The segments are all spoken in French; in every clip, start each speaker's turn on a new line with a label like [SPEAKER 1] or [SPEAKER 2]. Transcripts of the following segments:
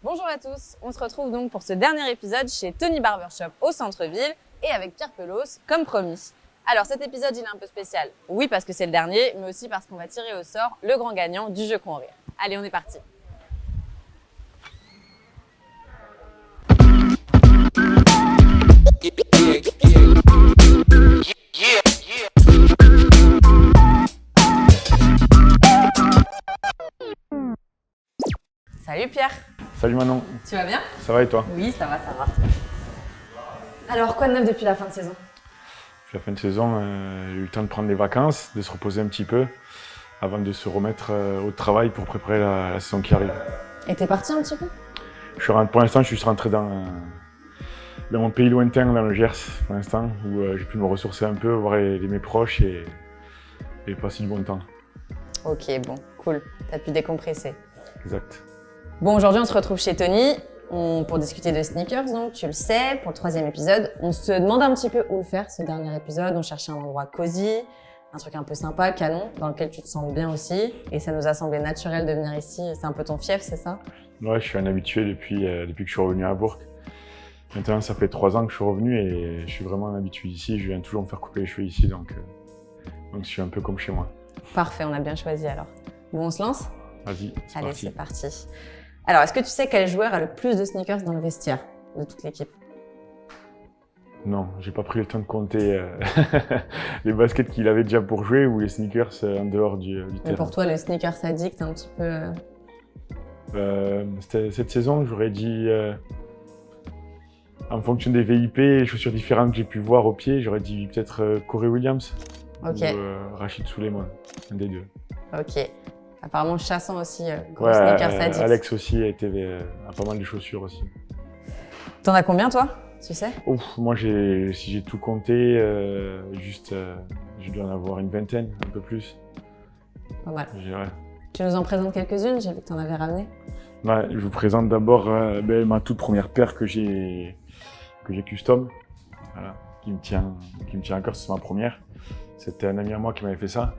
[SPEAKER 1] Bonjour à tous, on se retrouve donc pour ce dernier épisode chez Tony Barbershop au centre-ville et avec Pierre Pelos, comme promis. Alors cet épisode il est un peu spécial, oui parce que c'est le dernier, mais aussi parce qu'on va tirer au sort le grand gagnant du jeu Con Rire. Allez, on est parti. Salut Pierre.
[SPEAKER 2] Salut Manon.
[SPEAKER 1] Tu vas bien?
[SPEAKER 2] Ça va et toi?
[SPEAKER 1] Oui, ça va, ça va. Alors, quoi de neuf depuis la fin de saison?
[SPEAKER 2] Depuis la fin de saison, j'ai eu le temps de prendre des vacances, de se reposer un petit peu, avant de se remettre au travail pour préparer la saison qui arrive.
[SPEAKER 1] Et t'es parti un petit peu?
[SPEAKER 2] Pour l'instant, je suis rentré dans mon pays lointain, dans le Gers, pour l'instant, où j'ai pu me ressourcer un peu, voir mes proches et passer du bon temps.
[SPEAKER 1] Ok, bon, cool. T'as pu décompresser.
[SPEAKER 2] Exact.
[SPEAKER 1] Bon, aujourd'hui, on se retrouve chez Tony pour discuter de sneakers, donc tu le sais, pour le 3e épisode. On se demande un petit peu où le faire, ce dernier épisode. On cherchait un endroit cosy, un truc un peu sympa, canon, dans lequel tu te sens bien aussi. Et ça nous a semblé naturel de venir ici. C'est un peu ton fief, c'est ça?
[SPEAKER 2] Ouais, je suis un habitué depuis que je suis revenu à Bourg. Maintenant, ça fait 3 ans que je suis revenu et je suis vraiment un habitué ici. Je viens toujours me faire couper les cheveux ici, donc je suis un peu comme chez moi.
[SPEAKER 1] Parfait, on a bien choisi alors. Bon, on se lance?
[SPEAKER 2] Vas-y, c'est parti.
[SPEAKER 1] Allez, c'est parti. Alors, est-ce que tu sais quel joueur a le plus de sneakers dans le vestiaire de toute l'équipe?
[SPEAKER 2] Non, j'ai pas pris le temps de compter les baskets qu'il avait déjà pour jouer ou les sneakers en dehors du
[SPEAKER 1] Mais
[SPEAKER 2] terrain.
[SPEAKER 1] pour toi, le sneakers addict, un petit peu...
[SPEAKER 2] Cette saison, j'aurais dit, en fonction des VIP, les chaussures différentes que j'ai pu voir au pied, j'aurais dit peut-être Corey Williams
[SPEAKER 1] Ok.
[SPEAKER 2] ou Rachid Suleiman, un des deux.
[SPEAKER 1] Ok. Apparemment, Chasson aussi, gros
[SPEAKER 2] Ouais,
[SPEAKER 1] sneakers addict.
[SPEAKER 2] Alex aussi a pas mal de chaussures aussi.
[SPEAKER 1] T'en as combien, toi? Tu sais?
[SPEAKER 2] Ouf, moi, si j'ai tout compté, je dois en avoir une vingtaine, un peu plus.
[SPEAKER 1] Pas mal.
[SPEAKER 2] Je dirais.
[SPEAKER 1] Tu nous en présentes quelques-unes? J'ai vu que t'en avais ramené.
[SPEAKER 2] Ouais, je vous présente d'abord ma toute première paire que j'ai custom, voilà, qui me tient encore, c'est ma première. C'était un ami à moi qui m'avait fait ça.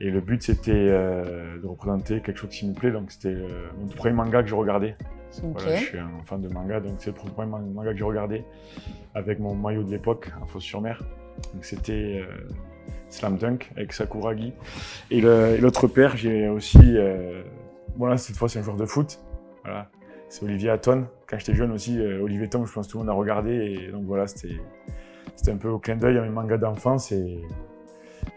[SPEAKER 2] Et le but c'était de représenter quelque chose qui me plaît, donc c'était mon tout premier manga que je regardais.
[SPEAKER 1] Ok.
[SPEAKER 2] Voilà, je suis un fan de manga, donc c'est le premier manga que j'ai regardé avec mon maillot de l'époque, en Fos-sur-Mer. Donc c'était Slam Dunk avec Sakuragi. Et l'autre paire, j'ai aussi, voilà, cette fois c'est un joueur de foot, voilà. C'est Olivier Hatton. Quand j'étais jeune aussi, Olivier Tom, je pense que tout le monde a regardé. Et donc voilà, c'était un peu au clin d'œil à mes mangas d'enfance et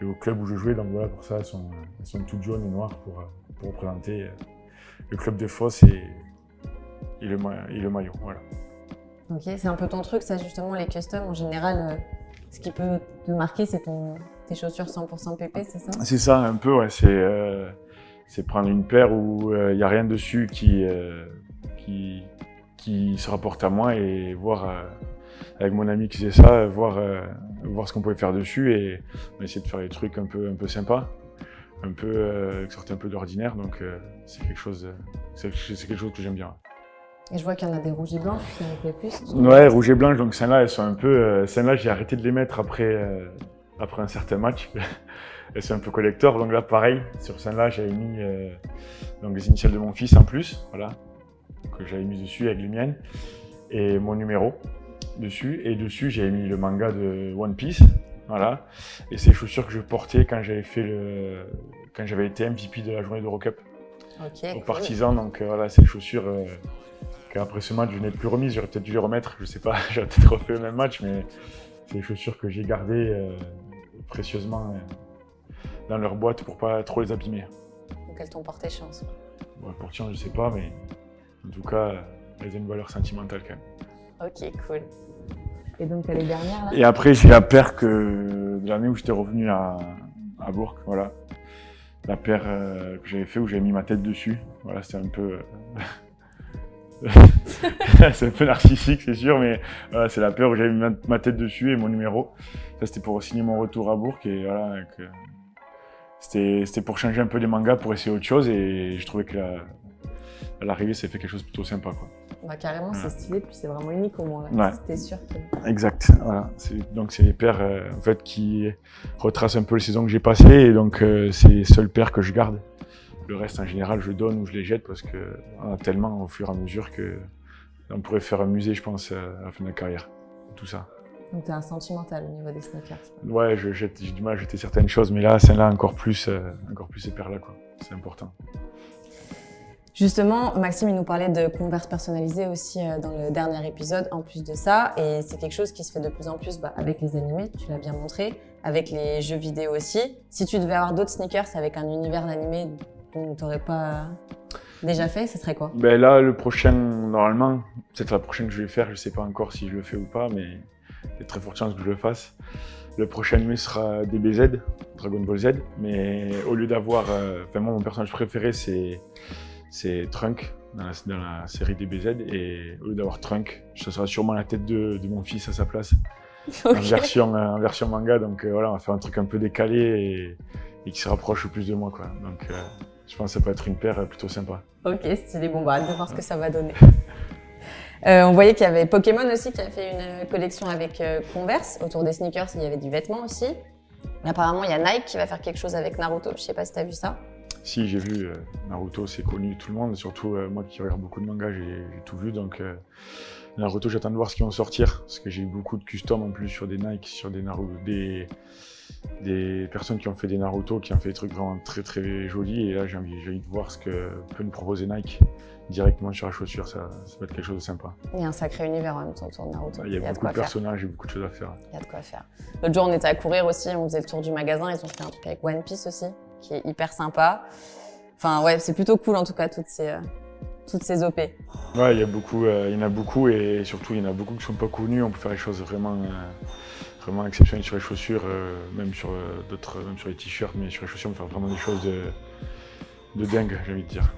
[SPEAKER 2] au club où je jouais. Donc voilà, pour ça, elles sont toutes jaunes et noires pour représenter le club de Fos et le maillot. Voilà.
[SPEAKER 1] Ok, c'est un peu ton truc, ça, justement, les customs, en général, ce qui peut te marquer, c'est tes chaussures 100% PP, c'est ça?
[SPEAKER 2] C'est ça, un peu, ouais. C'est prendre une paire où il n'y a rien dessus qui se rapporte à moi et voir, avec mon ami qui faisait ça, voir ce qu'on pouvait faire dessus et on essayer de faire des trucs un peu sympas, qui sortent un peu de l'ordinaire, donc c'est quelque chose que j'aime bien.
[SPEAKER 1] Et je vois qu'il y en a des rouges et blanches, ça me plaît plus.
[SPEAKER 2] Ouais, rouge et blanche, donc celles-là, elles sont un peu... celles-là, j'ai arrêté de les mettre après un certain match. Elles sont un peu collector, donc là, pareil, sur celle-là, j'avais mis donc les initiales de mon fils en plus, voilà, que j'avais mis dessus avec les miennes, et mon numéro dessus, et dessus, j'avais mis le manga de One Piece, voilà, et c'est les chaussures que je portais quand j'avais été MVP de la journée d'Eurocup
[SPEAKER 1] Ok,
[SPEAKER 2] aux
[SPEAKER 1] cool.
[SPEAKER 2] Partisans, donc voilà, c'est les chaussures qu'après ce match, je n'ai plus remises, j'aurais peut-être dû les remettre, je sais pas, j'aurais peut-être refait le même match, mais c'est les chaussures que j'ai gardées précieusement dans leur boîte pour pas trop les abîmer.
[SPEAKER 1] Donc elles t'ont porté chance.
[SPEAKER 2] Bon, pour tiens, je sais pas, mais en tout cas, elles ont une valeur sentimentale quand même.
[SPEAKER 1] Ok, cool. Et donc t'as les dernières là?
[SPEAKER 2] Et après, j'ai la paire de l'année où j'étais revenu à Bourg, voilà. La paire que j'avais fait où j'avais mis ma tête dessus. Voilà, c'était un peu... c'est un peu narcissique, c'est sûr, mais voilà, c'est la paire où j'avais mis ma tête dessus et mon numéro. Ça, c'était pour signer mon retour à Bourg et voilà, c'était pour changer un peu les mangas, pour essayer autre chose et je trouvais que à l'arrivée, ça fait quelque chose de plutôt sympa, quoi.
[SPEAKER 1] Bah carrément, c'est stylé, puis c'est vraiment unique au moins là.
[SPEAKER 2] Ouais.
[SPEAKER 1] C'était sûr que...
[SPEAKER 2] Exact, voilà. Donc c'est les paires en fait qui retracent un peu les saisons que j'ai passées et donc c'est les seules paires que je garde. le reste, en général, je donne ou je les jette parce qu'on a tellement au fur et à mesure qu'on pourrait faire un musée, je pense, à la fin de la carrière. Tout ça.
[SPEAKER 1] Donc t'es un sentimental au niveau des sneakers.
[SPEAKER 2] Ouais, j'ai du mal à jeter certaines choses, mais là, celle-là, encore plus ces paires-là, quoi. C'est important.
[SPEAKER 1] Justement, Maxime, il nous parlait de Converse personnalisées aussi dans le dernier épisode, en plus de ça. Et c'est quelque chose qui se fait de plus en plus avec les animés, tu l'as bien montré, avec les jeux vidéo aussi. Si tu devais avoir d'autres sneakers avec un univers d'animé dont tu n'aurais pas déjà fait, ce serait quoi?
[SPEAKER 2] Ben là, le prochain, normalement, peut-être la prochaine que je vais faire, je sais pas encore si je le fais ou pas, mais il y a très forte chance que je le fasse. Le prochain animé sera DBZ, Dragon Ball Z, mais au lieu d'avoir... moi, mon personnage préféré, c'est Trunk dans la série DBZ, et au lieu d'avoir Trunk, ce sera sûrement la tête de mon fils à sa place,
[SPEAKER 1] Okay.
[SPEAKER 2] en version manga. Donc voilà, on va faire un truc un peu décalé et qui se rapproche le plus de moi, quoi. Donc je pense que ça peut être une paire plutôt sympa.
[SPEAKER 1] Ok, stylé. Bon, bah, hâte de voir ce que ça va donner. On voyait qu'il y avait Pokémon aussi qui a fait une collection avec Converse. Autour des sneakers, il y avait du vêtement aussi. Mais apparemment, il y a Nike qui va faire quelque chose avec Naruto. Je sais pas si tu as vu ça.
[SPEAKER 2] Si, j'ai vu Naruto, c'est connu tout le monde, surtout moi qui regarde beaucoup de mangas, j'ai tout vu. Donc Naruto, j'attends de voir ce qu'ils vont sortir, parce que j'ai eu beaucoup de custom en plus sur des Nike, sur des Naruto, des personnes qui ont fait des Naruto, qui ont fait des trucs vraiment très très jolis. Et là, j'ai envie de voir ce que peut nous proposer Nike directement sur la chaussure. Ça peut être quelque chose de sympa.
[SPEAKER 1] Il y a un sacré univers en même temps autour de Naruto.
[SPEAKER 2] Il y a beaucoup de personnages et beaucoup de choses à faire.
[SPEAKER 1] Il y a de quoi faire. L'autre jour, on était à courir aussi, on faisait le tour du magasin. Ils ont fait un truc avec One Piece aussi, qui est hyper sympa. Enfin, ouais, c'est plutôt cool en tout cas, toutes ces OP.
[SPEAKER 2] Ouais, il y en a beaucoup et surtout, il y en a beaucoup qui ne sont pas connus. On peut faire des choses vraiment exceptionnelles sur les chaussures, même sur même sur les t-shirts, mais sur les chaussures, on peut faire vraiment des choses de dingue, j'ai envie de dire.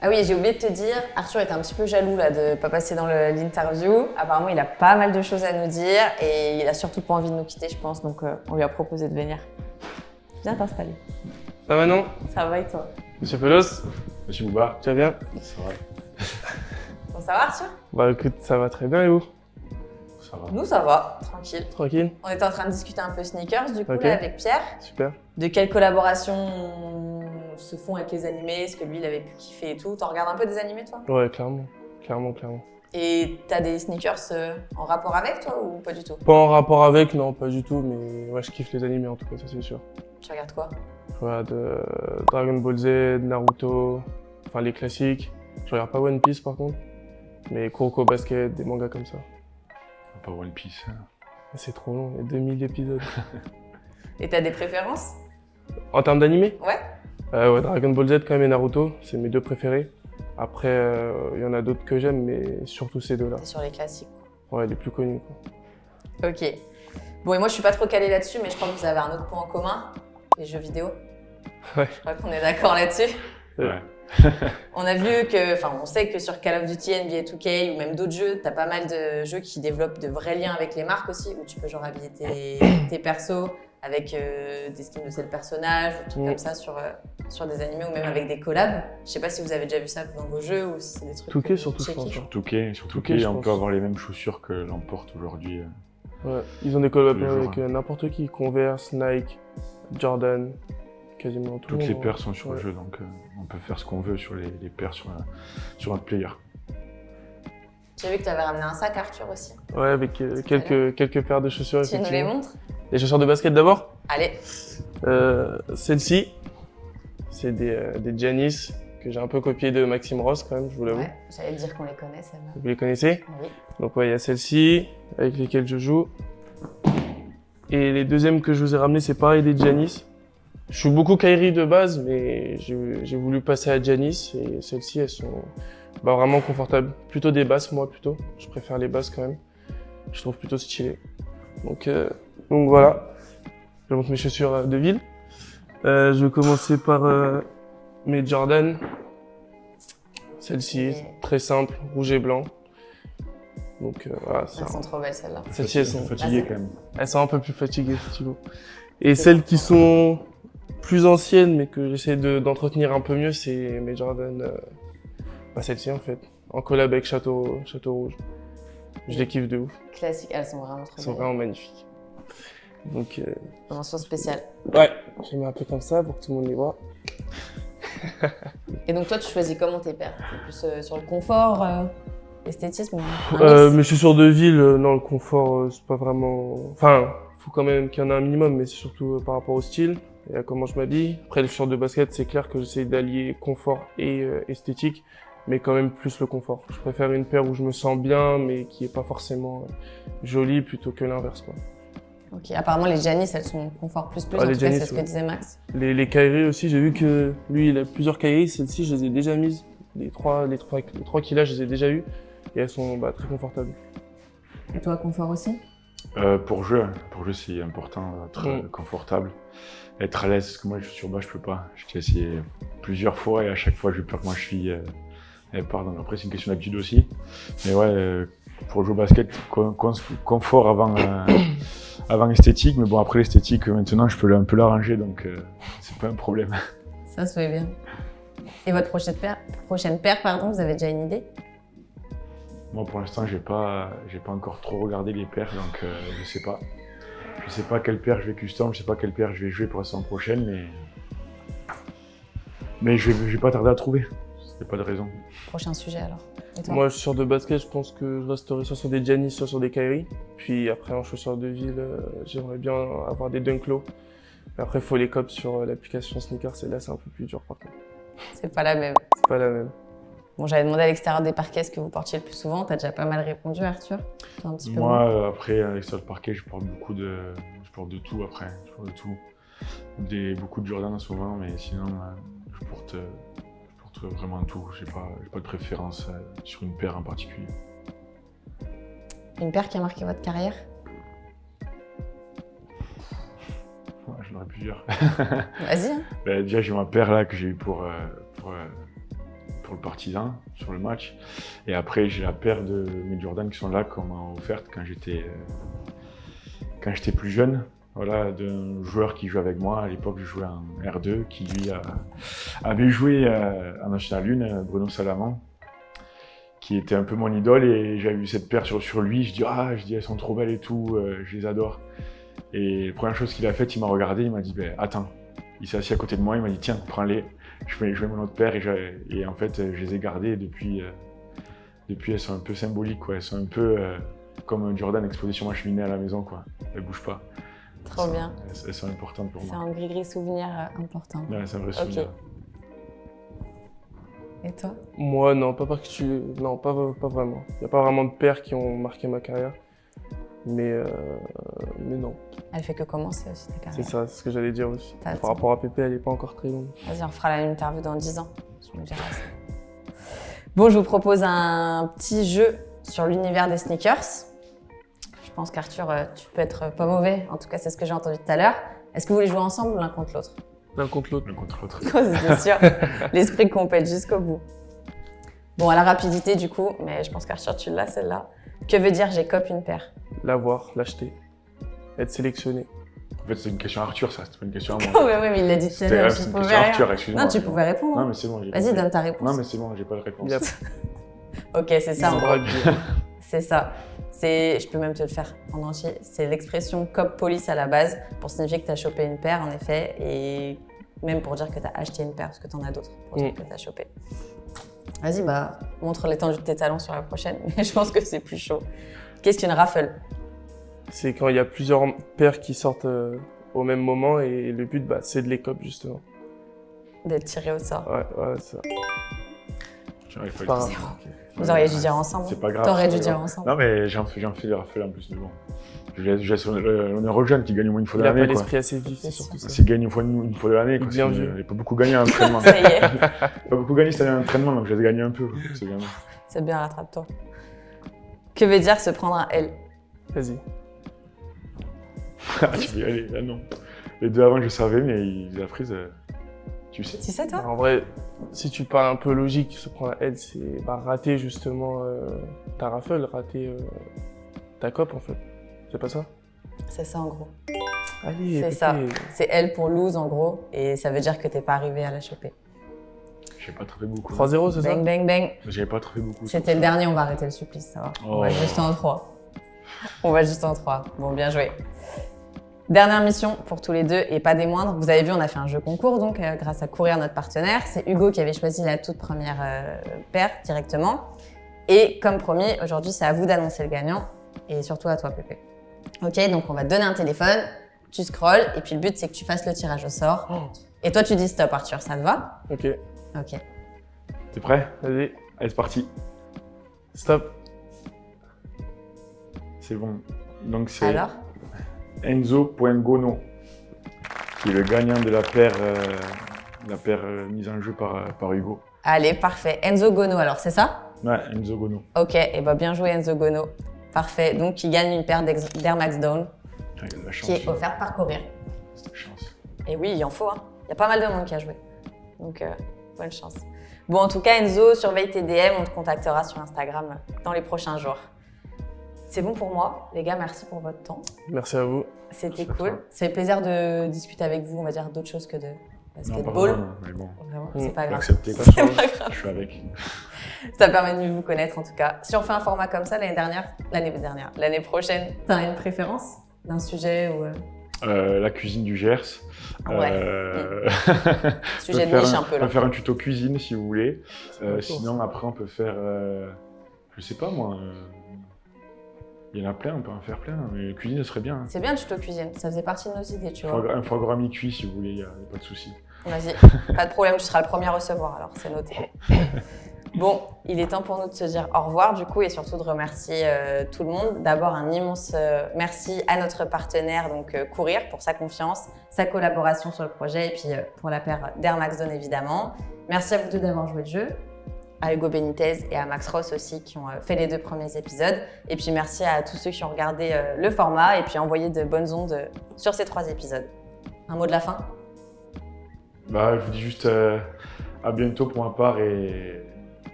[SPEAKER 1] Ah oui, j'ai oublié de te dire, Arthur était un petit peu jaloux là, de ne pas passer dans l'interview. Apparemment, il a pas mal de choses à nous dire et il a surtout pas envie de nous quitter, je pense, donc on lui a proposé de venir. Viens t'installer.
[SPEAKER 3] Ça va, non?
[SPEAKER 1] Ça va et toi?
[SPEAKER 3] Monsieur Pelos,
[SPEAKER 2] Monsieur Bouba,
[SPEAKER 3] tu vas bien?
[SPEAKER 2] ça va.
[SPEAKER 1] Bon, ça va Arthur?
[SPEAKER 3] Bah écoute, ça va très bien et vous?
[SPEAKER 2] Ça va.
[SPEAKER 1] Nous, ça va, tranquille.
[SPEAKER 3] Tranquille?
[SPEAKER 1] On était en train de discuter un peu sneakers, du coup,
[SPEAKER 3] Ok.
[SPEAKER 1] là, avec Pierre.
[SPEAKER 3] Super.
[SPEAKER 1] De quelles collaborations se font avec les animés, ce que lui, il avait pu kiffer et tout. T'en regardes un peu des animés, toi?
[SPEAKER 3] Ouais, clairement. Clairement.
[SPEAKER 1] Et t'as des sneakers en rapport avec, toi, ou pas du tout?
[SPEAKER 3] Pas en rapport avec, non, pas du tout, mais ouais, je kiffe les animés en tout cas, ça c'est sûr.
[SPEAKER 1] Tu regardes quoi?
[SPEAKER 3] Je regarde Dragon Ball Z, Naruto, enfin les classiques. Je regarde pas One Piece par contre, mais Kuroko Basket, des mangas comme ça.
[SPEAKER 2] Pas One Piece. Hein.
[SPEAKER 3] C'est trop long, il y a 2000 épisodes.
[SPEAKER 1] Et t'as des préférences?
[SPEAKER 3] En termes d'animés?
[SPEAKER 1] Ouais.
[SPEAKER 3] Ouais, Dragon Ball Z quand même et Naruto, c'est mes deux préférés. Après, il y en a d'autres que j'aime, mais surtout ces deux-là.
[SPEAKER 1] T'es sur les classiques.
[SPEAKER 3] Ouais, les plus connus quoi.
[SPEAKER 1] Ok. Bon, et moi, je suis pas trop calée là-dessus, mais je crois que vous avez un autre point en commun, les jeux vidéo.
[SPEAKER 3] Ouais.
[SPEAKER 1] Je crois qu'on est d'accord là-dessus.
[SPEAKER 2] Ouais.
[SPEAKER 1] On a vu on sait que sur Call of Duty, NBA 2K ou même d'autres jeux, t'as pas mal de jeux qui développent de vrais liens avec les marques aussi, où tu peux genre habiller tes persos avec des skins de tel personnage, ou des trucs comme ça sur des animés ou même avec des collabs. Je sais pas si vous avez déjà vu ça dans vos jeux ou si c'est des trucs.
[SPEAKER 3] 2K surtout, je
[SPEAKER 1] checkés.
[SPEAKER 3] pense.
[SPEAKER 2] Sur
[SPEAKER 3] 2K,
[SPEAKER 2] Touquet,
[SPEAKER 3] je
[SPEAKER 2] on
[SPEAKER 3] pense.
[SPEAKER 2] peut avoir les mêmes chaussures que l'on porte aujourd'hui.
[SPEAKER 3] Ouais, ils ont des collabs
[SPEAKER 2] Tous les jours,
[SPEAKER 3] avec n'importe qui, Converse, Nike, Jordan, quasiment tout le
[SPEAKER 2] Toutes
[SPEAKER 3] monde.
[SPEAKER 2] les paires sont sur
[SPEAKER 3] Ouais.
[SPEAKER 2] le jeu, donc on peut faire ce qu'on veut sur les paires sur notre player.
[SPEAKER 1] J'ai vu que tu avais ramené un sac, Arthur, aussi.
[SPEAKER 3] Ouais, avec quelques paires de chaussures,
[SPEAKER 1] Tu nous les
[SPEAKER 3] effectivement.
[SPEAKER 1] montres?
[SPEAKER 3] Les chaussures de basket d'abord.
[SPEAKER 1] Allez.
[SPEAKER 3] Celle-ci, c'est des Giannis que j'ai un peu copié de Maxime Ross quand même, je vous l'avoue.
[SPEAKER 1] Ouais, j'allais te dire qu'on les connaît, celles-là.
[SPEAKER 3] Vous les connaissez?
[SPEAKER 1] Oui.
[SPEAKER 3] Donc ouais, il y a celle-ci avec lesquelles je joue. Et les deuxièmes que je vous ai ramenés, c'est pareil des Giannis. Je suis beaucoup Kyrie de base, mais j'ai voulu passer à Giannis et celles-ci, elles sont vraiment confortables. Plutôt des basses, moi, plutôt. Je préfère les basses quand même. Je trouve plutôt stylé. Donc voilà. Je montre mes chaussures de ville. Je vais commencer par mes Jordan. Celle-ci,
[SPEAKER 1] Ok.
[SPEAKER 3] très simple, rouge et blanc. Donc voilà, ça.
[SPEAKER 1] Elles sont trop belles, celles-là.
[SPEAKER 3] Celles-ci, elles sont
[SPEAKER 2] fatiguées
[SPEAKER 1] Ah,
[SPEAKER 2] quand même.
[SPEAKER 3] elles sont un peu plus fatiguées, effectivement. Et celles qui sont plus anciennes, mais que j'essaie d'entretenir un peu mieux, c'est mes Jordan, celles-ci en fait, en collab avec Château Rouge. Je les kiffe de ouf,
[SPEAKER 1] Classiques, elles sont vraiment trop
[SPEAKER 3] elles sont
[SPEAKER 1] belles.
[SPEAKER 3] vraiment magnifiques. Donc,
[SPEAKER 1] Mention spéciale.
[SPEAKER 3] ouais, je les mets un peu comme ça pour que tout le monde les voit.
[SPEAKER 1] Et donc toi, tu choisis comment tes paires? T'es plus sur le confort, l'esthétisme, un mix?
[SPEAKER 3] Mais je suis sur de ville, non, le confort, c'est pas vraiment... Enfin, faut quand même qu'il y en ait un minimum, mais c'est surtout par rapport au style et à comment je m'habille. Après, les chaussures de basket, c'est clair que j'essaie d'allier confort et esthétique, mais quand même plus le confort. Je préfère une paire où je me sens bien, mais qui est pas forcément jolie, plutôt que l'inverse, quoi.
[SPEAKER 1] Ok, apparemment les Giannis, elles sont confort plus.
[SPEAKER 3] Ah,
[SPEAKER 1] En
[SPEAKER 3] les
[SPEAKER 1] tout cas,
[SPEAKER 3] Giannis,
[SPEAKER 1] c'est ce que
[SPEAKER 3] ouais.
[SPEAKER 1] disait Max.
[SPEAKER 3] Les Kyrie aussi, j'ai vu que lui, il a plusieurs Kyrie, celles-ci, je les ai déjà mises. Les trois qu'il a, je les ai déjà eues, et elles sont très confortables.
[SPEAKER 1] Et toi, confort aussi?
[SPEAKER 2] Pour jeu, c'est important d'être confortable, être à l'aise, parce que moi sur bas je peux pas. J'ai essayé plusieurs fois et à chaque fois j'ai peur que ma cheville elle part. Donc après c'est une question d'habitude aussi. Mais ouais, pour jouer au basket, confort avant esthétique, mais bon après l'esthétique maintenant je peux un peu l'arranger, donc c'est pas un problème.
[SPEAKER 1] Ça se fait bien. Et votre prochaine paire, pardon, vous avez déjà une idée?
[SPEAKER 2] Moi pour l'instant j'ai pas encore trop regardé les paires, donc je sais pas. Je sais pas quelle paire je vais custom, je sais pas quelle paire je vais jouer pour la saison prochaine, mais je vais pas tarder à trouver. Il n'y a pas de raison.
[SPEAKER 1] Prochain sujet alors. Et toi?
[SPEAKER 3] Moi, sur de basket, je pense que je resterai soit sur des Giannis, soit sur des Kyrie. Puis après, en chaussures de ville, j'aimerais bien avoir des Dunk Low. Mais après, il faut les copies sur l'application Sneakers, et là, c'est un peu plus dur par contre.
[SPEAKER 1] C'est pas la même.
[SPEAKER 3] C'est pas la même.
[SPEAKER 1] Bon, j'avais demandé à l'extérieur des parquets ce que vous portiez le plus souvent. T'as déjà pas mal répondu, Arthur. Toi, un petit peu moins.
[SPEAKER 2] Moi, après, à l'extérieur de parquet, je porte je porte de tout après. Je porte de tout. Beaucoup de Jordan souvent, mais sinon, je porte vraiment tout. J'ai pas de préférence sur une paire en particulier.
[SPEAKER 1] Une paire qui a marqué votre carrière?
[SPEAKER 2] Ouais, j'en aurais plusieurs.
[SPEAKER 1] Vas-y. Hein.
[SPEAKER 2] Déjà, j'ai ma paire là que j'ai eue pour le Partizan sur le match. Et après, j'ai la paire de mes Jordan qui sont là qu'on m'a offerte quand j'étais plus jeune. Voilà, d'un joueur qui jouait avec moi. À l'époque, je jouais en R2, qui lui avait joué en National 1, Bruno Salaman, qui était un peu mon idole. Et j'avais vu cette paire sur lui. Je dis elles sont trop belles et tout, je les adore. Et la première chose qu'il a faite, il m'a regardé, il m'a dit attends. Il s'est assis à côté de moi, il m'a dit tiens, prends-les. Je mets mon autre paire et en fait, je les ai gardées et depuis elles sont un peu symboliques, quoi. Elles sont un peu comme un Jordan exposé sur ma cheminée à la maison, quoi. Elles bougent pas.
[SPEAKER 1] Trop bien.
[SPEAKER 2] Elles sont importantes pour moi.
[SPEAKER 1] C'est un gris-gris souvenir important.
[SPEAKER 2] Ouais, c'est un vrai souvenir.
[SPEAKER 1] Ok. Et toi?
[SPEAKER 3] Moi, non, pas particulier. Non, pas vraiment. Il n'y a pas vraiment de paires qui ont marqué ma carrière. Mais non,
[SPEAKER 1] Elle fait que commencer aussi ta
[SPEAKER 3] c'est
[SPEAKER 1] carrière.
[SPEAKER 3] ça, c'est ce que j'allais dire aussi.
[SPEAKER 1] T'as le
[SPEAKER 3] Par rapport à Pépé, elle n'est pas encore très longue.
[SPEAKER 1] Vas-y, on fera la même interview dans 10 ans. Je me dirai ça. Bon, je vous propose un petit jeu sur l'univers des sneakers. Je pense qu'Arthur, tu peux être pas mauvais. En tout cas, c'est ce que j'ai entendu tout à l'heure. Est-ce que vous voulez jouer ensemble ou l'un contre l'autre?
[SPEAKER 3] L'un contre l'autre.
[SPEAKER 2] L'un contre l'autre.
[SPEAKER 1] C'est sûr. L'esprit compète jusqu'au bout. Bon, à la rapidité du coup, mais je pense qu'Arthur, tu l'as celle-là. Que veut dire j'écope une paire?
[SPEAKER 3] L'avoir, l'acheter, être sélectionné.
[SPEAKER 2] En fait, c'est une question à Arthur, ça. C'est pas une question à moi.
[SPEAKER 1] Oh, mais il l'a dit tout à l'heure.
[SPEAKER 2] C'est
[SPEAKER 1] tu
[SPEAKER 2] une
[SPEAKER 1] pouvais
[SPEAKER 2] question à
[SPEAKER 1] rien.
[SPEAKER 2] Arthur, excuse-moi.
[SPEAKER 1] Non, tu pouvais répondre.
[SPEAKER 2] Non, mais c'est bon. j'ai
[SPEAKER 1] Vas-y,
[SPEAKER 2] compris.
[SPEAKER 1] donne ta réponse.
[SPEAKER 2] Non, mais c'est bon, j'ai pas de réponse.
[SPEAKER 3] Il a
[SPEAKER 1] Ok, c'est ça. en gros.
[SPEAKER 3] bras de dire.
[SPEAKER 1] C'est ça. Je peux même te le faire en entier. C'est l'expression cop police à la base pour signifier que tu as chopé une paire, en effet, et même pour dire que tu as acheté une paire, parce que tu en as d'autres pour dire que tu as chopé. Vas-y, montre l'étendue de tes talons sur la prochaine, mais je pense que c'est plus chaud. Qu'est-ce qu'une raffle?
[SPEAKER 3] C'est quand il y a plusieurs paires qui sortent au même moment et le but, c'est de les cop justement.
[SPEAKER 1] D'être tiré au sort.
[SPEAKER 3] Ouais, ça.
[SPEAKER 2] J'aurais pas eu
[SPEAKER 3] Pas
[SPEAKER 2] le
[SPEAKER 3] grave.
[SPEAKER 2] temps.
[SPEAKER 1] Zéro. Vous auriez dû dire ensemble.
[SPEAKER 2] C'est pas grave.
[SPEAKER 1] T'aurais dû
[SPEAKER 2] c'est pas
[SPEAKER 1] dire
[SPEAKER 2] grave.
[SPEAKER 1] ensemble.
[SPEAKER 2] Non, mais j'en fais des rafales en plus, mais bon. Je laisse l'honneur aux jeunes qui gagnent au moins une fois
[SPEAKER 3] Il
[SPEAKER 2] de
[SPEAKER 3] a pas
[SPEAKER 2] l'année, quoi.
[SPEAKER 3] l'esprit assez vif, c'est surtout ça.
[SPEAKER 2] S'ils gagnent une fois de l'année, quoi.
[SPEAKER 3] Bien
[SPEAKER 2] Il
[SPEAKER 3] vu.
[SPEAKER 2] n'y a pas beaucoup gagné à l'entraînement.
[SPEAKER 1] Ça y est,
[SPEAKER 2] Pas beaucoup gagné cette année à l'entraînement, donc je les ai gagnés un peu. C'est bien.
[SPEAKER 1] c'est bien, rattrape-toi. Que veut dire se prendre un L?
[SPEAKER 3] Vas-y.
[SPEAKER 2] Tu veux y aller, là non. Les deux avant, je savais, mais la prise, tu sais.
[SPEAKER 1] Tu sais, toi?
[SPEAKER 3] En vrai, si tu parles un peu logique, se prendre un head, c'est rater justement ta raffle, rater ta cope en fait. C'est pas ça?
[SPEAKER 1] C'est ça, en gros.
[SPEAKER 3] Allez,
[SPEAKER 1] C'est
[SPEAKER 3] Pépé.
[SPEAKER 1] ça. C'est L pour lose, en gros, et ça veut dire que t'es pas arrivé à la choper.
[SPEAKER 2] J'ai pas attrapé beaucoup.
[SPEAKER 3] 3-0, c'est ça?
[SPEAKER 1] Bang, bang, bang.
[SPEAKER 2] J'ai pas attrapé beaucoup.
[SPEAKER 1] C'était le dernier, on va arrêter le supplice, ça va. On va
[SPEAKER 2] Oh.
[SPEAKER 1] juste en 3. On va juste en 3. Bon, bien joué. Dernière mission pour tous les deux et pas des moindres. Vous avez vu, on a fait un jeu concours donc grâce à Courir, notre partenaire. C'est Hugo qui avait choisi la toute première paire directement. Et comme promis, aujourd'hui, c'est à vous d'annoncer le gagnant et surtout à toi, Pépé. Ok, donc on va te donner un téléphone, tu scrolles et puis le but, c'est que tu fasses le tirage au sort. Et toi, tu dis stop, Arthur, ça te va?
[SPEAKER 3] Ok,
[SPEAKER 1] Ok.
[SPEAKER 2] T'es prêt?
[SPEAKER 3] vas-y.
[SPEAKER 2] Allez, c'est parti.
[SPEAKER 3] Stop.
[SPEAKER 2] C'est bon. Donc c'est
[SPEAKER 1] Alors?
[SPEAKER 2] Enzo.Gono, qui est le gagnant de la paire mise en jeu par Hugo.
[SPEAKER 1] Allez, parfait. Enzo Gono, alors, c'est ça?
[SPEAKER 2] Ouais, Enzo Gono.
[SPEAKER 1] Ok, et bah bien joué Enzo Gono. Parfait. Donc, il gagne une paire d'Air Max Dawn
[SPEAKER 2] Ah, il a de la chance.
[SPEAKER 1] qui est offerte par Courir.
[SPEAKER 2] C'est de la chance.
[SPEAKER 1] Et oui, il en faut. Hein. Il y a pas mal de monde qui a joué. Donc, bonne chance. Bon, en tout cas, Enzo, surveille tes DM. On te contactera sur Instagram dans les prochains jours. C'est bon pour moi. Les gars, merci pour votre temps.
[SPEAKER 3] Merci à vous.
[SPEAKER 1] C'était
[SPEAKER 2] Merci à
[SPEAKER 1] cool.
[SPEAKER 2] toi.
[SPEAKER 1] Ça fait plaisir de discuter avec vous, on va dire d'autres choses que de
[SPEAKER 2] Non, pas
[SPEAKER 1] basketball.
[SPEAKER 2] vraiment, mais bon,
[SPEAKER 1] Vraiment,
[SPEAKER 3] Mm.
[SPEAKER 1] c'est pas
[SPEAKER 2] faut
[SPEAKER 1] grave.
[SPEAKER 2] accepter.
[SPEAKER 1] C'est pas grave.
[SPEAKER 2] Je suis avec.
[SPEAKER 1] Ça permet de mieux vous connaître en tout cas. Si on fait un format comme ça l'année prochaine, t'as une préférence d'un sujet ou
[SPEAKER 2] La cuisine du Gers.
[SPEAKER 1] sujet de
[SPEAKER 2] faire
[SPEAKER 1] niche
[SPEAKER 2] un,
[SPEAKER 1] un peu
[SPEAKER 2] On
[SPEAKER 1] là.
[SPEAKER 2] peut faire un tuto cuisine si vous voulez.
[SPEAKER 3] D'accord.
[SPEAKER 2] Sinon, après, on peut faire. Je sais pas moi. Il y en a plein, on peut en faire plein. Mais cuisine, ce serait bien. Hein.
[SPEAKER 1] C'est bien le tuto cuisine, ça faisait partie de nos idées, tu vois.
[SPEAKER 2] Un foie gras mi-cuit si vous voulez, il n'y a pas de souci.
[SPEAKER 1] Vas-y, pas de problème, tu seras le premier à recevoir alors, c'est noté. Bon, il est temps pour nous de se dire au revoir du coup et surtout de remercier tout le monde. D'abord un immense merci à notre partenaire donc Courir pour sa confiance, sa collaboration sur le projet et puis pour la paire d'Air Max Dawn évidemment. Merci à vous deux d'avoir joué le jeu, à Hugo Benitez et à Max Ross aussi qui ont fait les 2 premiers épisodes. Et puis merci à tous ceux qui ont regardé le format et puis envoyé de bonnes ondes sur ces 3 épisodes. Un mot de la fin?
[SPEAKER 2] Bah, je vous dis juste à bientôt pour ma part et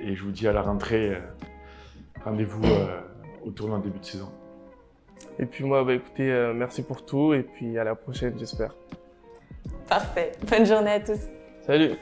[SPEAKER 2] je vous dis à la rentrée, rendez-vous au tournoi début de saison.
[SPEAKER 3] Et puis moi, bah écoutez, merci pour tout et puis à la prochaine, j'espère.
[SPEAKER 1] Parfait, bonne journée à tous.
[SPEAKER 3] Salut!